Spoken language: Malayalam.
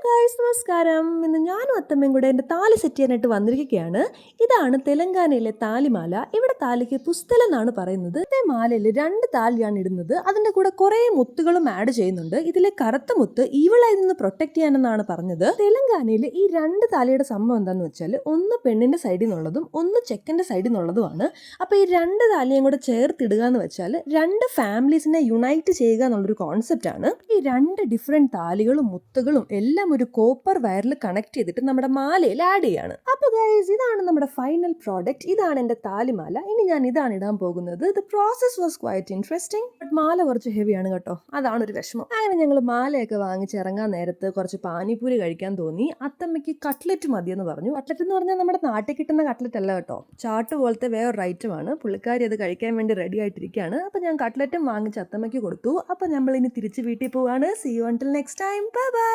ഗൈസ് നമസ്കാരം. ഇന്ന് ഞാനും അത്തമ്മയും കൂടെ എൻ്റെ താലി സെറ്റ് ചെയ്യാനായിട്ട് വന്നിരിക്കുകയാണ്. ഇതാണ് തെലങ്കാനയിലെ താലിമാല. ഇവിടെ താലിക്ക് പുസ്തലം എന്നാണ് പറയുന്നത്. ഇതേ മാലയിൽ 2 താലിയാണ് ഇടുന്നത്. അതിൻ്റെ കൂടെ കുറേ മുത്തുകളും ആഡ് ചെയ്യുന്നുണ്ട്. ഇതിലെ കറുത്ത മുത്ത് ഈവിളായി നിന്ന് പ്രൊട്ടക്ട് ചെയ്യാനെന്നാണ് പറഞ്ഞത്. തെലങ്കാനയിൽ ഈ 2 താലിയുടെ സംഭവം എന്താണെന്ന് വെച്ചാൽ ഒന്ന് പെണ്ണിൻ്റെ സൈഡിൽ നിന്നുള്ളതും ഒന്ന് ചെക്കൻ്റെ സൈഡിൽ നിന്നുള്ളതുമാണ്. അപ്പോൾ ഈ 2 താലിയും കൂടെ ചേർത്തിടുക എന്ന് വെച്ചാൽ 2 ഫാമിലീസിനെ യുണൈറ്റ് ചെയ്യുക എന്നുള്ളൊരു കോൺസെപ്റ്റാണ്. ഈ 2 ഡിഫറെൻറ്റ് താലികളും മുത്തുകളും എല്ലാം ഒരു കോപ്പർ വയറിൽ കണക്ട് ചെയ്തിട്ട് നമ്മുടെ മാലയിൽ ആഡ് ചെയ്യാണ്. അപ്പോൾ ഗൈസ് ഇതാണ് നമ്മുടെ ഫൈനൽ പ്രോഡക്റ്റ്. ഇതാണ് എൻ്റെ താലിമാല. ഇനി ഞാൻ ഇതാണ് ഇടാൻ പോകുന്നത്. The process was quite interesting. But മാല കുറച്ച് ഹെവിയാണ് കേട്ടോ, അതാണ് ഒരു വിഷമം. അങ്ങനെ ഞങ്ങൾ മാലയൊക്കെ വാങ്ങിച്ച് ഇറങ്ങാൻ നേരത്ത് കുറച്ച് പാനിപ്പൂരി കഴിക്കാൻ തോന്നി. അത്തമ്മയ്ക്ക് കട്ട്ലറ്റ് മതിയെന്ന് പറഞ്ഞു. കട്ട്ലറ്റ് എന്ന് പറഞ്ഞാൽ നമ്മുടെ നാട്ടിൽ കിട്ടുന്ന കട്ട്ലറ്റ് അല്ല കേട്ടോ, ചാട്ട് പോലത്തെ വേറൊരു ഐറ്റമാണ്. പുള്ളിക്കാരി അത് കഴിക്കാൻ വേണ്ടി റെഡി ആയിട്ടിരിക്കുകയാണ്. അപ്പോൾ ഞാൻ കട്ട്ലറ്റും വാങ്ങിച്ച് അത്തമ്മയ്ക്ക് കൊടുത്തു. അപ്പോൾ നമ്മൾ ഇനി തിരിച്ച് വീട്ടിൽ പോവാണ്. See you until next time. Bye by.